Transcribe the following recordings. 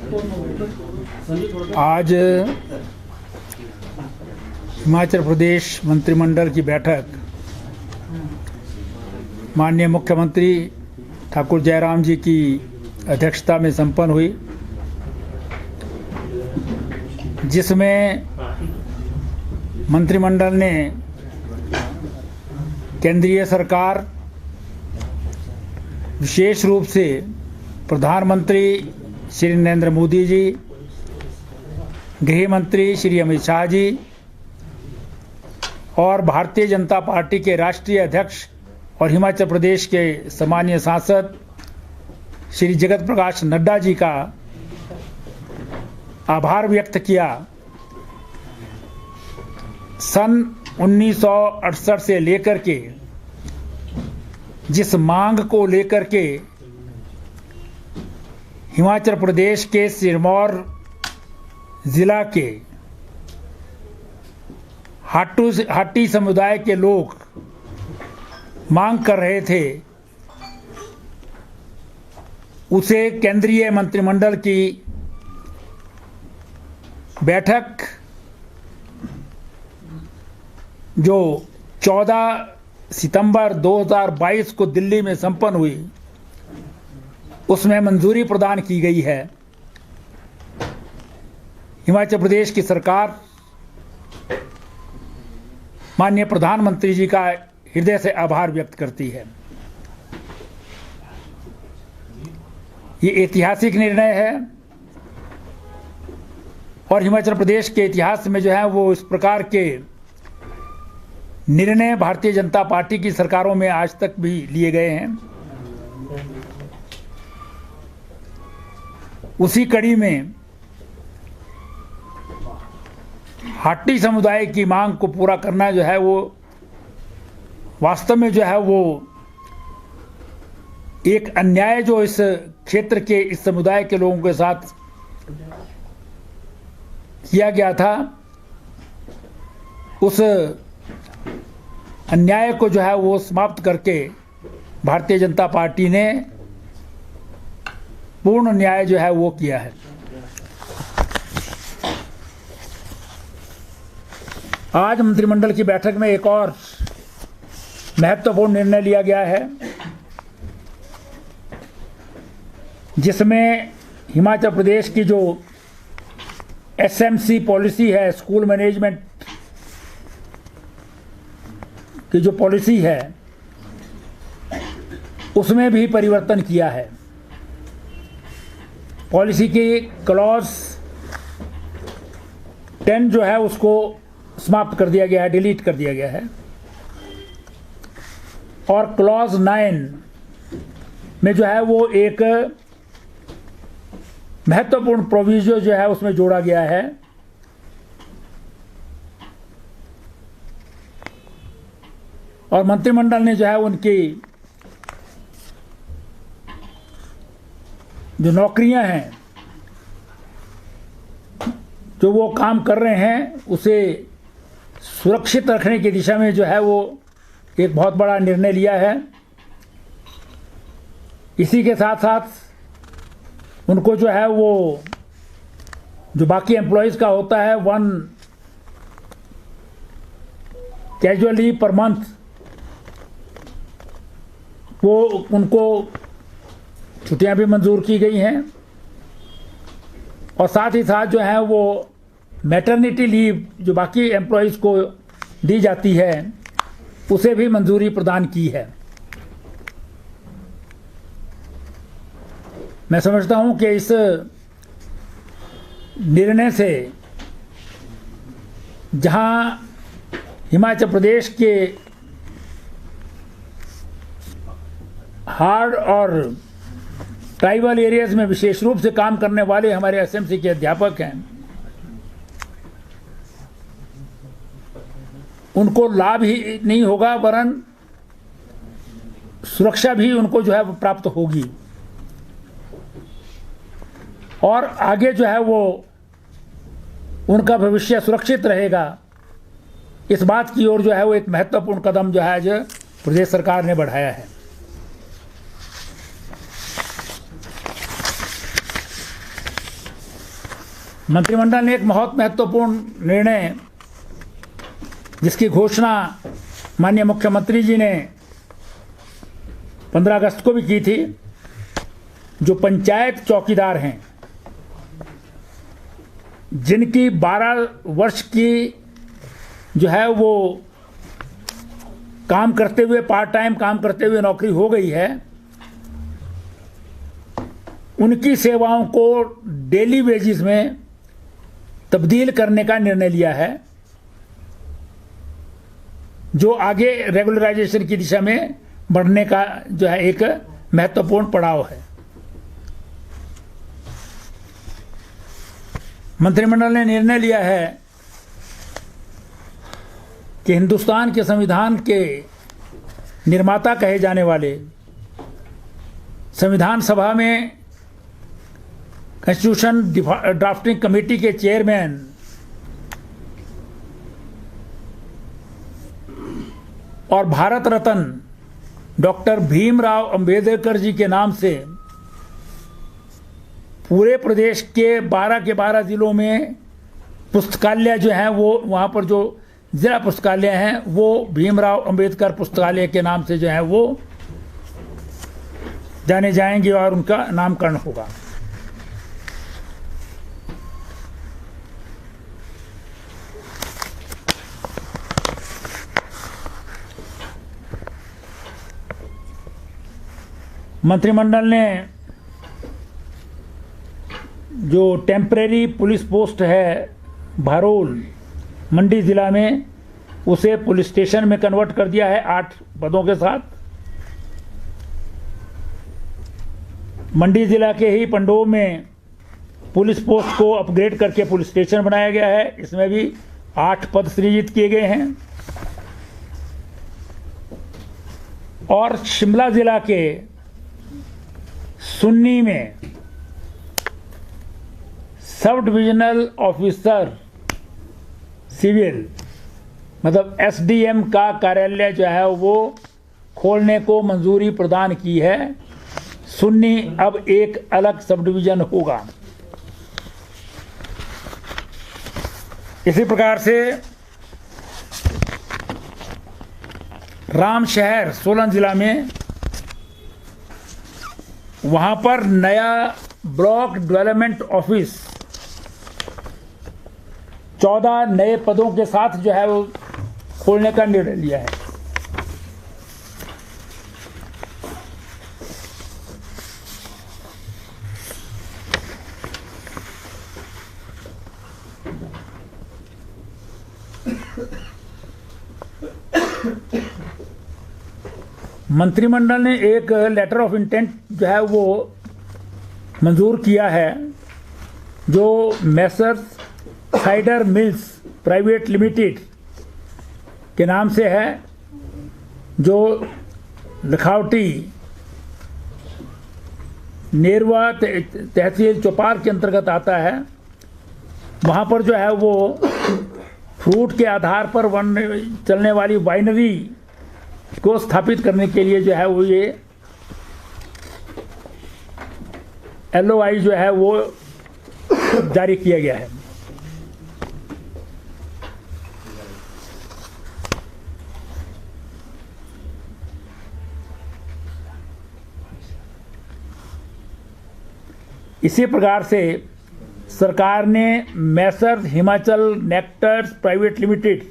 आज हिमाचल प्रदेश मंत्रिमंडल की बैठक माननीय मुख्यमंत्री ठाकुर जयराम जी की अध्यक्षता में संपन्न हुई, जिसमें मंत्रिमंडल ने केंद्रीय सरकार, विशेष रूप से प्रधानमंत्री श्री नरेंद्र मोदी जी, गृह मंत्री श्री अमित शाह जी और भारतीय जनता पार्टी के राष्ट्रीय अध्यक्ष और हिमाचल प्रदेश के सम्मानीय सांसद श्री जगत प्रकाश नड्डा जी का आभार व्यक्त किया। सन 1968 से लेकर के जिस मांग को लेकर के हिमाचल प्रदेश के सिरमौर जिला के हाटी समुदाय के लोग मांग कर रहे थे, उसे केंद्रीय मंत्रिमंडल की बैठक जो 14 सितंबर 2022 को दिल्ली में संपन्न हुई, उसमें मंजूरी प्रदान की गई है। हिमाचल प्रदेश की सरकार माननीय प्रधानमंत्री जी का हृदय से आभार व्यक्त करती है। ये ऐतिहासिक निर्णय है और हिमाचल प्रदेश के इतिहास में जो है वो इस प्रकार के निर्णय भारतीय जनता पार्टी की सरकारों में आज तक भी लिए गए हैं। उसी कड़ी में हाटी समुदाय की मांग को पूरा करना जो है वो वास्तव में जो है वो एक अन्याय जो इस क्षेत्र के इस समुदाय के लोगों के साथ किया गया था, उस अन्याय को जो है वो समाप्त करके भारतीय जनता पार्टी ने पूर्ण न्याय जो है वो किया है। आज मंत्रिमंडल की बैठक में एक और महत्वपूर्ण निर्णय लिया गया है, जिसमें हिमाचल प्रदेश की जो एसएमसी पॉलिसी है, स्कूल मैनेजमेंट की जो पॉलिसी है, उसमें भी परिवर्तन किया है। पॉलिसी की क्लॉज 10 जो है उसको समाप्त कर दिया गया है, डिलीट कर दिया गया है, और क्लॉज 9 में जो है वो एक महत्वपूर्ण प्रोविजन जो है उसमें जोड़ा गया है। और मंत्रिमंडल ने जो है उनकी जो नौकरियां हैं, जो वो काम कर रहे हैं, उसे सुरक्षित रखने की दिशा में जो है वो एक बहुत बड़ा निर्णय लिया है। इसी के साथ साथ उनको जो है वो जो बाकी एम्प्लॉयज़ का होता है 1 कैजुअल लीव पर मंथ, वो उनको छुट्टियां भी मंजूर की गई हैं, और साथ ही साथ जो है वो मैटरनिटी लीव जो बाकी एम्प्लॉयज़ को दी जाती है, उसे भी मंजूरी प्रदान की है। मैं समझता हूं कि इस निर्णय से जहां हिमाचल प्रदेश के हार्ड और ट्राइबल एरियाज में विशेष रूप से काम करने वाले हमारे एसएमसी के अध्यापक हैं, उनको लाभ ही नहीं होगा वरन सुरक्षा भी उनको जो है प्राप्त होगी, और आगे जो है वो उनका भविष्य सुरक्षित रहेगा। इस बात की ओर जो है वो एक महत्वपूर्ण कदम जो है आज प्रदेश सरकार ने बढ़ाया है। मंत्रिमंडल ने एक बहुत महत्वपूर्ण निर्णय, जिसकी घोषणा माननीय मुख्यमंत्री जी ने 15 अगस्त को भी की थी, जो पंचायत चौकीदार हैं, जिनकी 12 वर्ष की जो है वो काम करते हुए, पार्ट टाइम काम करते हुए नौकरी हो गई है, उनकी सेवाओं को डेली वेजेस में तब्दील करने का निर्णय लिया है, जो आगे रेगुलराइजेशन की दिशा में बढ़ने का जो है एक महत्वपूर्ण पड़ाव है। मंत्रिमंडल ने निर्णय लिया है कि हिंदुस्तान के संविधान के निर्माता कहे जाने वाले संविधान सभा में कॉन्स्टिट्यूशन ड्राफ्टिंग कमेटी के चेयरमैन और भारत रत्न डॉक्टर भीमराव अंबेडकर जी के नाम से पूरे प्रदेश के 12 जिलों में पुस्तकालय जो हैं वो, वहाँ पर जो जिला पुस्तकालय हैं वो भीमराव अंबेडकर पुस्तकालय के नाम से जो है वो जाने जाएंगे और उनका नामकरण होगा। मंत्रिमंडल ने जो टेम्परेरी पुलिस पोस्ट है भारोल मंडी ज़िला में, उसे पुलिस स्टेशन में कन्वर्ट कर दिया है 8 पदों के साथ। मंडी ज़िला के ही पंडोह में पुलिस पोस्ट को अपग्रेड करके पुलिस स्टेशन बनाया गया है, इसमें भी 8 पद सृजित किए गए हैं। और शिमला ज़िला के सुन्नी में सब डिविजनल ऑफिसर सिविल मतलब एसडीएम का कार्यालय जो है वो खोलने को मंजूरी प्रदान की है। सुन्नी अब एक अलग सब डिवीजन होगा। इसी प्रकार से रामशहर सोलन जिला में, वहां पर नया ब्लॉक डेवलपमेंट ऑफिस 14 नए पदों के साथ जो है वो खोलने का निर्णय लिया है। मंत्रिमंडल ने एक लेटर ऑफ इंटेंट जो है वो मंजूर किया है, जो Messrs cider mills private limited के नाम से है, जो लखावटी नेरवा तहसील चौपार के अंतर्गत आता है। वहाँ पर जो है वो फ्रूट के आधार पर चलने वाली वाइनरी को स्थापित करने के लिए जो है वो ये LOI जो है वो जारी किया गया है। इसी प्रकार से सरकार ने messrs Himachal nectars private limited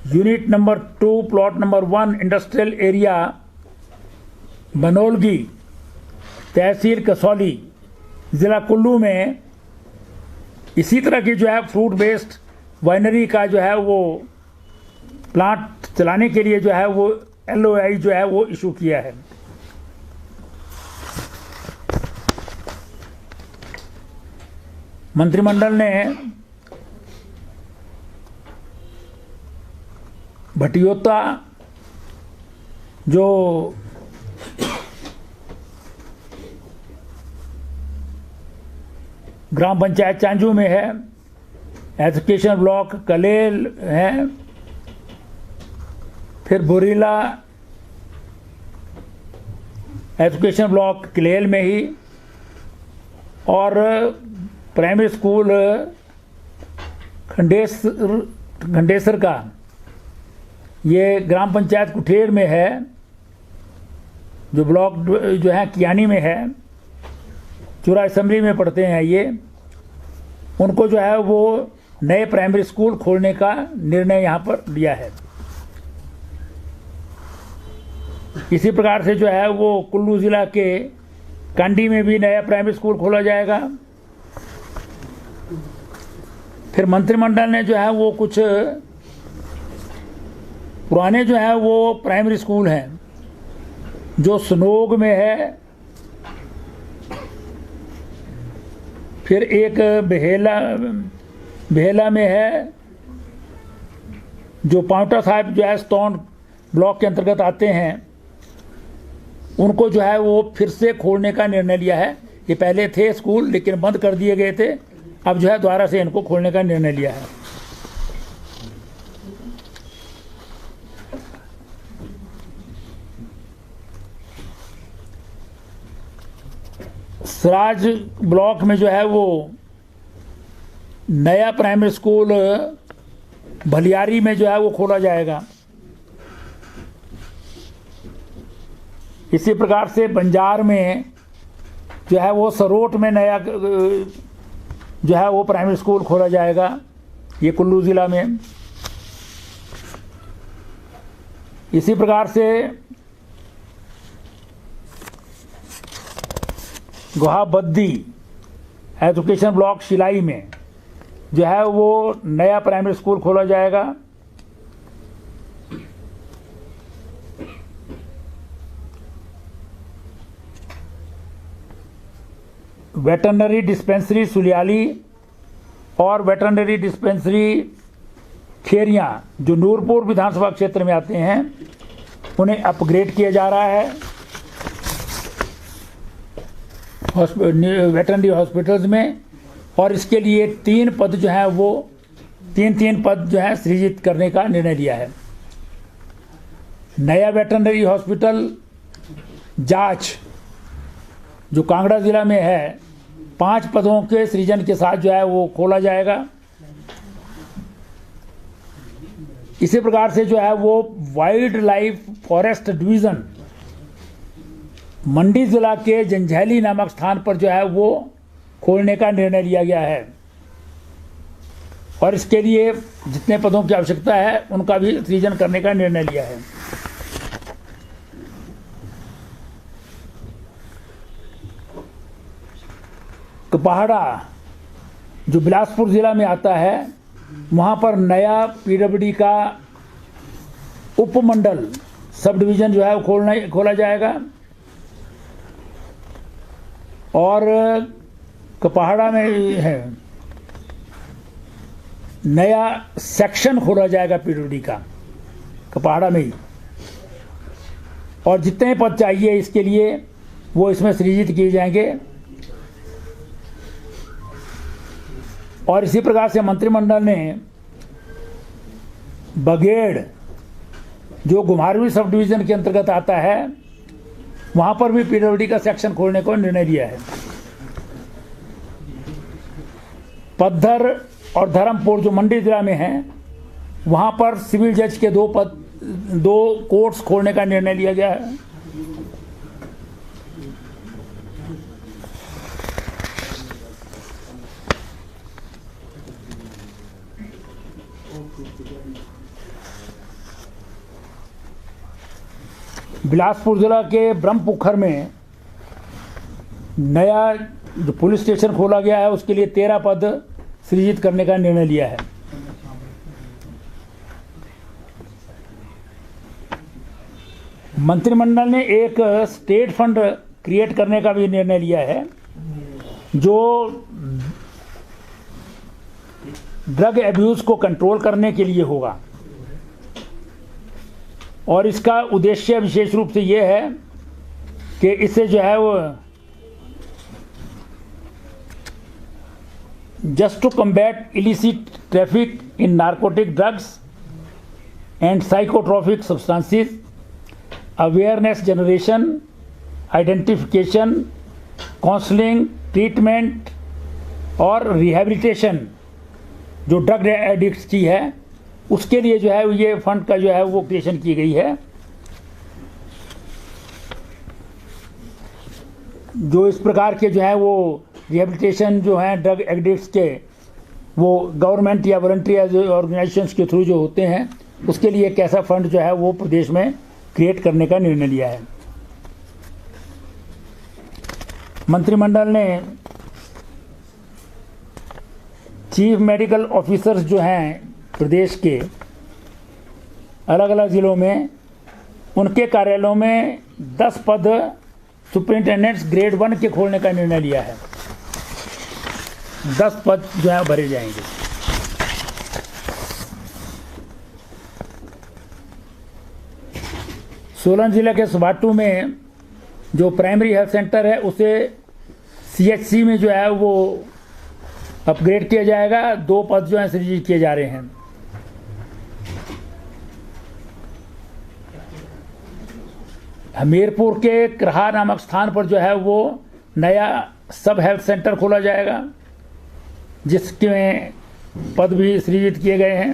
unit number 2 plot number 1 industrial area Banolgi तहसील कसौली ज़िला कुल्लू में इसी तरह की जो है फ्रूट बेस्ड वाइनरी का जो है वो प्लांट चलाने के लिए जो है वो LOI जो है वो इशू किया है। मंत्रिमंडल ने भटियोता जो ग्राम पंचायत चांजू में है, एजुकेशन ब्लॉक कलेल है, फिर बुरीला एजुकेशन ब्लॉक कलेल में ही, और प्राइमरी स्कूल खंडेसर का ये ग्राम पंचायत कुठेर में है, जो ब्लॉक जो है कियानी में है, चुरा असेंबली में पढ़ते हैं ये। उनको जो है वो नए प्राइमरी स्कूल खोलने का निर्णय यहाँ पर लिया है। इसी प्रकार से जो है वो कुल्लू ज़िला के कांडी में भी नया प्राइमरी स्कूल खोला जाएगा। फिर मंत्रिमंडल ने जो है वो कुछ पुराने जो है वो प्राइमरी स्कूल हैं जो सनोग में है, फिर एक बेहला में है, जो पाउटा साहिब जो है स्टोन ब्लॉक के अंतर्गत आते हैं, उनको जो है वो फिर से खोलने का निर्णय लिया है। ये पहले थे स्कूल लेकिन बंद कर दिए गए थे, अब जो है दोबारा से इनको खोलने का निर्णय लिया है। सराज ब्लॉक में जो है वो नया प्राइमरी स्कूल भलियारी में जो है वो खोला जाएगा। इसी प्रकार से बंजार में जो है वो सरोट में नया जो है वो प्राइमरी स्कूल खोला जाएगा, ये कुल्लू ज़िला में। इसी प्रकार से गुहाबद्दी एजुकेशन ब्लॉक शिलाई में जो है वो नया प्राइमरी स्कूल खोला जाएगा। वेटरनरी डिस्पेंसरी सुलियाली और वेटरनरी डिस्पेंसरी खेरियां जो नूरपुर विधानसभा क्षेत्र में आते हैं, उन्हें अपग्रेड किया जा रहा है वेटरनरी हॉस्पिटल्स में। और इसके लिए 3 पद जो है वो तीन पद जो है सृजित करने का निर्णय लिया है। नया वेटरनरी हॉस्पिटल जांच जो कांगड़ा जिला में है, 5 पदों के सृजन के साथ जो है वो खोला जाएगा। इसी प्रकार से जो है वो वाइल्ड लाइफ फॉरेस्ट डिवीजन मंडी जिला के जंझैली नामक स्थान पर जो है वो खोलने का निर्णय लिया गया है। और इसके लिए जितने पदों की आवश्यकता है उनका भी सृजन करने का निर्णय लिया है। कपहाड़ा जो बिलासपुर जिला में आता है, वहाँ पर नया पीडब्ल्यूडी का उपमंडल सब डिवीज़न जो है खोला जाएगा। और कपहाड़ा में है नया सेक्शन खोला जाएगा पीडब्ल्यूडी का, कपहाड़ा में ही। और जितने पद चाहिए इसके लिए वो इसमें सृजित किए जाएंगे। और इसी प्रकार से मंत्रिमंडल ने बगेड़ जो घुमारवीं सब डिवीज़न के अंतर्गत आता है, वहाँ पर भी पीडब्ल्यूडी का सेक्शन खोलने को निर्णय लिया है। पद्धर और धर्मपुर जो मंडी जिला में हैं, वहाँ पर सिविल जज के 2 कोर्ट्स खोलने का निर्णय लिया गया है। बिलासपुर जिला के ब्रह्मपुखर में नया जो पुलिस स्टेशन खोला गया है, उसके लिए 13 पद सृजित करने का निर्णय लिया है। मंत्रिमंडल ने एक स्टेट फंड क्रिएट करने का भी निर्णय लिया है, जो ड्रग एब्यूज को कंट्रोल करने के लिए होगा। और इसका उद्देश्य विशेष रूप से ये है कि इससे जो है वो just to combat illicit traffic in narcotic drugs and psychotropic substances, awareness generation, identification, counseling treatment और रिहैबिलिटेशन जो ड्रग एडिक्ट्स की है उसके लिए जो है ये फंड का जो है वो क्रिएशन की गई है। जो इस प्रकार के जो है वो रिहैबिलिटेशन जो है ड्रग एडिक्ट्स के वो गवर्नमेंट या वॉलंटरी ऑर्गेनाइजेशंस के थ्रू जो होते हैं उसके लिए एक ऐसा फंड जो है वो प्रदेश में क्रिएट करने का निर्णय लिया है। मंत्रिमंडल ने चीफ मेडिकल ऑफिसर्स जो हैं प्रदेश के अलग अलग ज़िलों में उनके कार्यालयों में 10 पद सुपरिंटेंडेंट्स ग्रेड 1 के खोलने का निर्णय लिया है। 10 पद जो है भरे जाएंगे। सोलन जिले के सुबाटू में जो प्राइमरी हेल्थ सेंटर है उसे CHC में जो है वो अपग्रेड किया जाएगा। 2 पद जो है सृजित किए जा रहे हैं। हमीरपुर के करहा नामक स्थान पर जो है वो नया सब हेल्थ सेंटर खोला जाएगा जिसके पद भी सृजित किए गए हैं।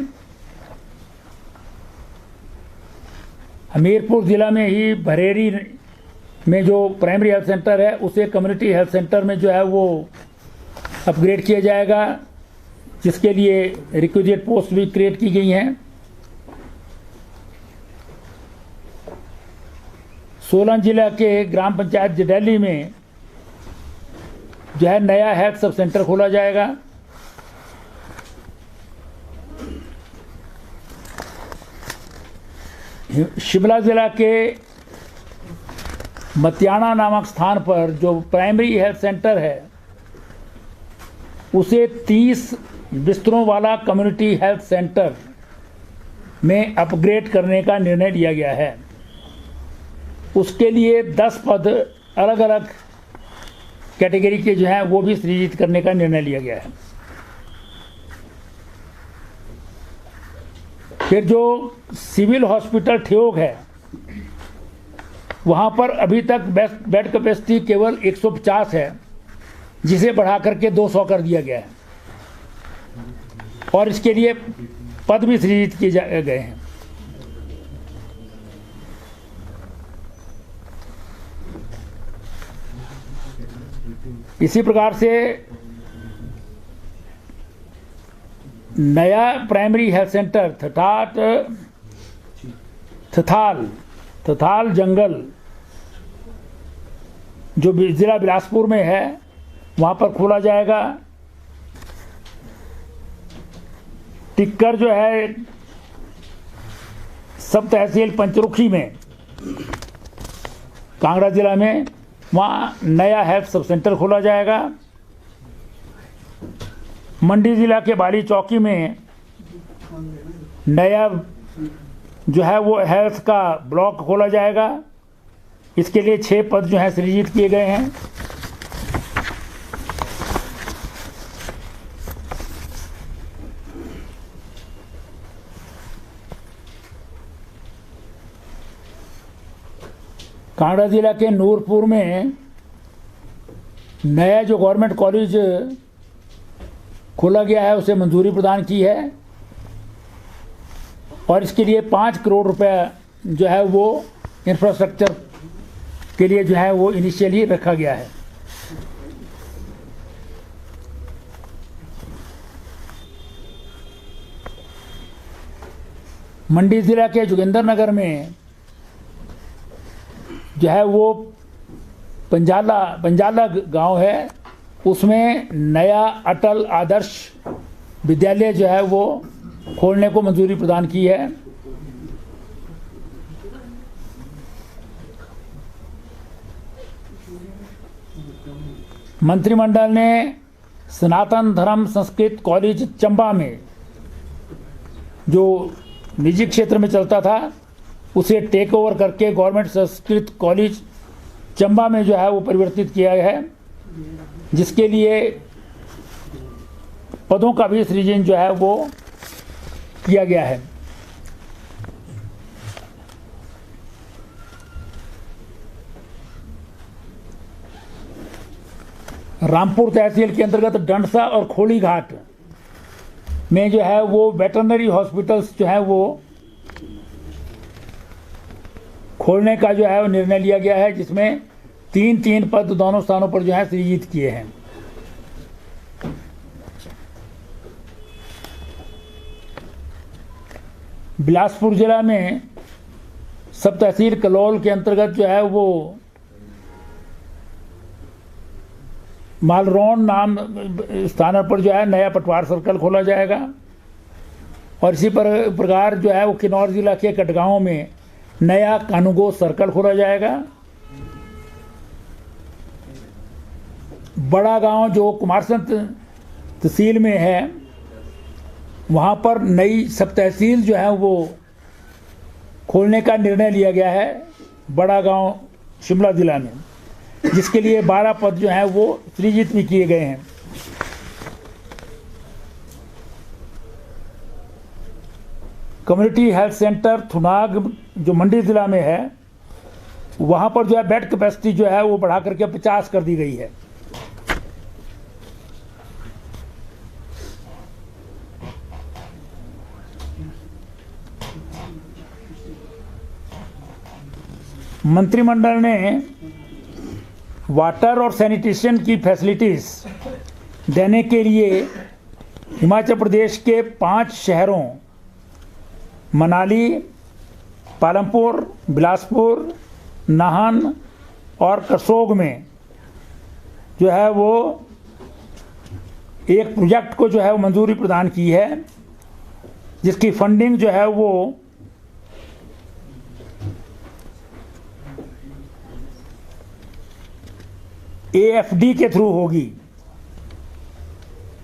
हमीरपुर ज़िला में ही बरेरी में जो प्राइमरी हेल्थ सेंटर है उसे कम्युनिटी हेल्थ सेंटर में जो है वो अपग्रेड किया जाएगा जिसके लिए रिक्विजिट पोस्ट भी क्रिएट की गई हैं। सोलन जिला के ग्राम पंचायत जडेली में जो है नया हेल्थ सब सेंटर खोला जाएगा। शिमला जिला के मतियाना नामक स्थान पर जो प्राइमरी हेल्थ सेंटर है उसे 30 बिस्तरों वाला कम्युनिटी हेल्थ सेंटर में अपग्रेड करने का निर्णय लिया गया है। उसके लिए 10 पद अलग अलग कैटेगरी के जो हैं वो भी सृजित करने का निर्णय लिया गया है। फिर जो सिविल हॉस्पिटल ठियोग है वहाँ पर अभी तक बेड कैपेसिटी केवल 150 है जिसे बढ़ा करके 200 कर दिया गया है और इसके लिए पद भी सृजित किए गए हैं। इसी प्रकार से नया प्राइमरी हेल्थ सेंटर थथाल जंगल जो जिला बिलासपुर में है वहाँ पर खोला जाएगा। टिक्कर जो है सब तहसील पंचरुखी में कांगड़ा जिला में वहाँ नया हेल्थ सब सेंटर खोला जाएगा। मंडी जिला के बाली चौकी में नया जो है वो हेल्थ का ब्लॉक खोला जाएगा। इसके लिए 6 पद जो है सृजित किए गए हैं। कांगड़ा जिला के नूरपुर में नया जो गवर्नमेंट कॉलेज खोला गया है उसे मंजूरी प्रदान की है और इसके लिए 5 करोड़ रुपए जो है वो इंफ्रास्ट्रक्चर के लिए जो है वो इनिशियली रखा गया है। मंडी जिला के जोगिंदर नगर में जो है वो पंजाला गांव है उसमें नया अटल आदर्श विद्यालय जो है वो खोलने को मंजूरी प्रदान की है। मंत्रिमंडल ने सनातन धर्म संस्कृत कॉलेज चंबा में जो निजी क्षेत्र में चलता था उसे टेक ओवर करके गवर्नमेंट संस्कृत कॉलेज चंबा में जो है वो परिवर्तित किया गया है जिसके लिए पदों का भी सृजन जो है वो किया गया है। रामपुर तहसील के अंतर्गत डंडसा और खोली घाट में जो है वो वेटरनरी हॉस्पिटल्स जो है वो खोलने का जो है वो निर्णय लिया गया है, जिसमें 3-3 पद दोनों स्थानों पर जो है सृजित किए हैं। बिलासपुर जिला में सब तहसील कलोल के अंतर्गत जो है वो मालरौन नाम स्थान पर जो है नया पटवार सर्कल खोला जाएगा। और इसी प्रकार जो है वो किन्नौर जिला के कटगांव में नया कानूगो सर्कल खोला जाएगा। बड़ा गांव जो कुमारसंत तहसील में है वहाँ पर नई सब तहसील जो है वो खोलने का निर्णय लिया गया है बड़ा गांव शिमला जिला में, जिसके लिए 12 पद जो हैं वो सृजित भी किए गए हैं। कम्युनिटी हेल्थ सेंटर थुनाग जो मंडी जिला में है वहाँ पर जो है बेड कैपेसिटी जो है वो बढ़ा करके 50 कर दी गई है। मंत्रिमंडल ने वाटर और सैनिटेशन की फैसिलिटीज देने के लिए हिमाचल प्रदेश के 5 शहरों मनाली, पालमपुर, बिलासपुर, नाहन और करसोग में जो है वो एक प्रोजेक्ट को जो है वो मंजूरी प्रदान की है, जिसकी फंडिंग जो है वो AFD के थ्रू होगी,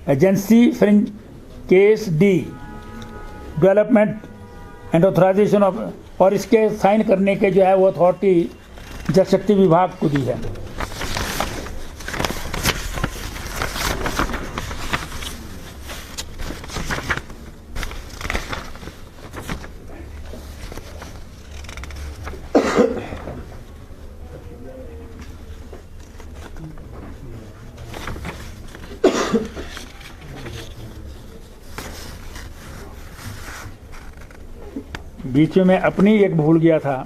agency Francaise de development and authorization of, और इसके साइन करने के जो है वो अथॉरिटी जल शक्ति विभाग को दी है। बीच में मैं अपनी एक भूल गया था,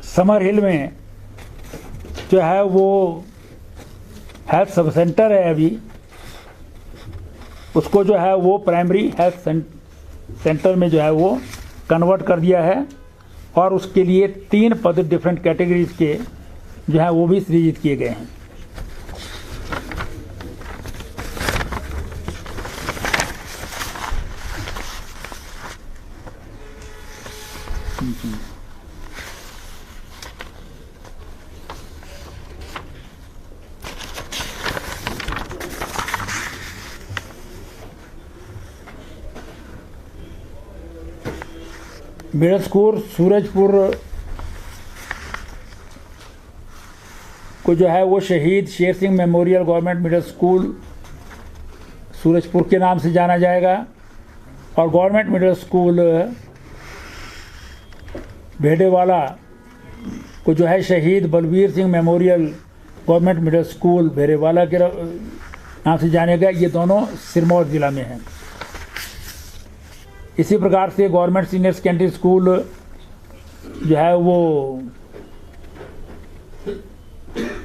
समर हिल में जो है वो हेल्थ सब सेंटर है अभी, उसको जो है वो प्राइमरी हेल्थ सेंटर में जो है वो कन्वर्ट कर दिया है और उसके लिए 3 पद डिफरेंट कैटेगरीज के जो है वो भी सृजित किए गए हैं। मिडिल स्कूल सूरजपुर को जो है वो शहीद Sher Singh memorial government middle school Surajpur के नाम से जाना जाएगा और गवर्नमेंट मिडिल स्कूल भेड़ेवाला को जो है शहीद Balbir Singh memorial government middle school Bhedewala के नाम से जानेगा। ये दोनों सिरमौर जिला में हैं। इसी प्रकार से गवर्नमेंट सीनियर सेकेंडरी स्कूल जो है वो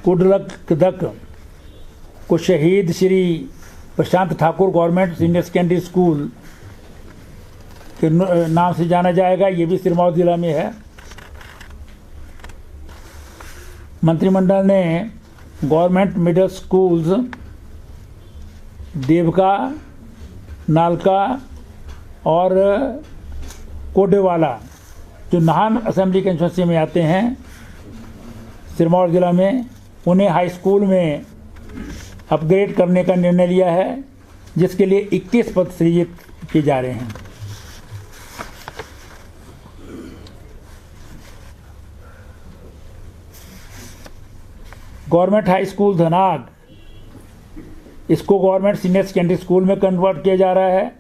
कुडलक को शहीद Shri Prashant Thakur government senior secondary school के नाम से जाना जाएगा। ये भी सिरमौर जिला में है। मंत्रिमंडल ने गवर्नमेंट मिडिल स्कूल्स देवका, नालका और कोडेवाला जो नाहन असेंबली कंस्टिट्यूंसी में आते हैं सिरमौर जिला में, उन्हें हाई स्कूल में अपग्रेड करने का निर्णय लिया है, जिसके लिए 21 पद सृजित किए जा रहे हैं। गवर्नमेंट हाई स्कूल धनाग, इसको गवर्नमेंट सीनियर सेकेंडरी स्कूल में कन्वर्ट किया जा रहा है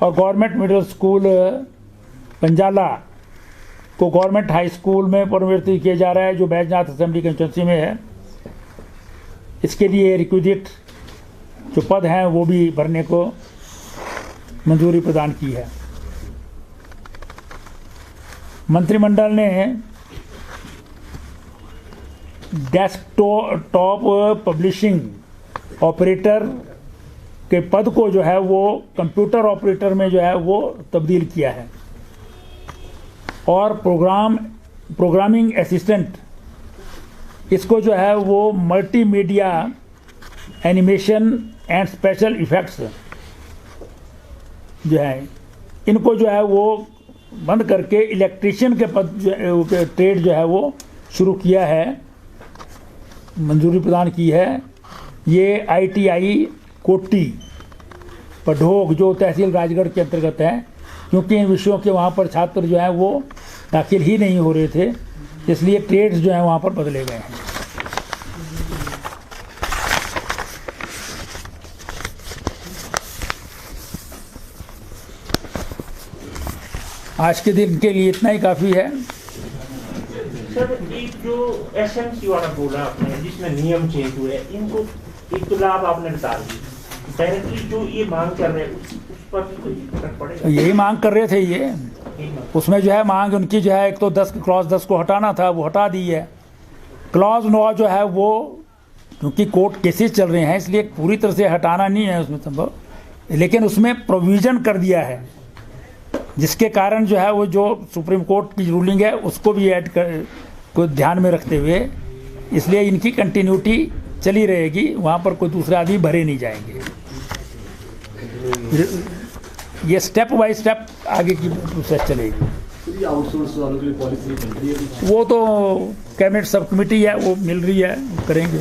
और गवर्नमेंट मिडिल स्कूल पंजाला को गवर्नमेंट हाई स्कूल में परिवर्तित किया जा रहा है, जो बैजनाथ असेंबली कंस्टिट्यूंसी में है। इसके लिए रिक्विजिट जो पद हैं वो भी भरने को मंजूरी प्रदान की है। मंत्रिमंडल ने डेस्कटॉप पब्लिशिंग ऑपरेटर के पद को जो है वो कंप्यूटर ऑपरेटर में जो है वो तब्दील किया है और प्रोग्रामिंग असिस्टेंट इसको जो है वो multimedia animation and special effects जो है इनको जो है वो बंद करके इलेक्ट्रीशियन के पद ट्रेड जो है वो शुरू किया है, मंजूरी प्रदान की है। ये ITI कोटी पढ़ोग जो तहसील राजगढ़ के अंतर्गत है, क्योंकि इन विषयों के वहाँ पर छात्र जो हैं वो दाखिल ही नहीं हो रहे थे, इसलिए ट्रेड्स जो हैं वहाँ पर बदले गए हैं। आज के दिन के लिए इतना ही काफ़ी है। सर, एक जो SMC वाला बोला आपने जिसमें नियम चेंज हुए, इनको एक तो लाभ आपने बता दी, डायरेक्टली जो ये मांग कर रहे हैं उस पर भी कोई फर्क पड़ेगा? यही मांग कर रहे थे ये, उसमें जो है मांग उनकी जो है एक तो 10 क्लॉज 10 को हटाना था, वो हटा दी है। क्लॉज 9 जो है वो क्योंकि कोर्ट केसेस चल रहे हैं इसलिए पूरी तरह से हटाना नहीं है उसमें संभव, लेकिन उसमें प्रोविज़न कर दिया है जिसके कारण जो है वो जो सुप्रीम कोर्ट की रूलिंग है उसको भी ऐड कर को ध्यान में रखते हुए, इसलिए इनकी कंटिन्यूटी चली रहेगी, वहाँ पर कोई दूसरे आदमी भरे नहीं जाएंगे। ये स्टेप बाय स्टेप आगे की प्रोसेस चलेगी। आउटसोर्स वालों के लिए पॉलिसी बन रही है, वो तो कैबिनेट सब कमेटी है, वो मिल रही है, करेंगे।